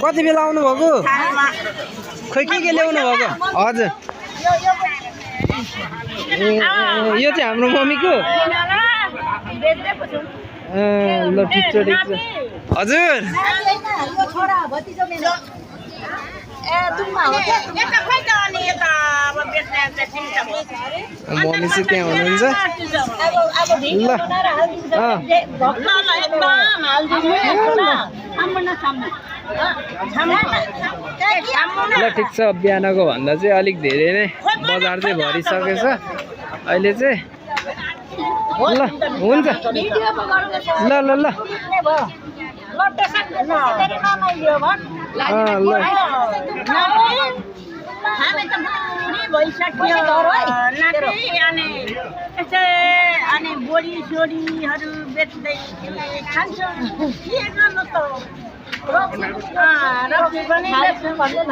कति बेला आउनु भएको खोइ के ल्याउनु भएको हजुर यो चाहिँ हाम्रो मम्मीको ल ठिक छ हजुर मम्मी चाहिँ त्यहाँ हुनुहुन्छ ल ठिक छ बिहानको भन्दा चाहिँ अलिक धेरै नै बजार चाहिँ भरिसकेछ अहिले चाहिँ ल हुन्छ ल ल ल अनि बोडी सोडीहरू बेच्दै खान्छौँ के गर्नु त रक्सी पनि बेच्नु भन्दैन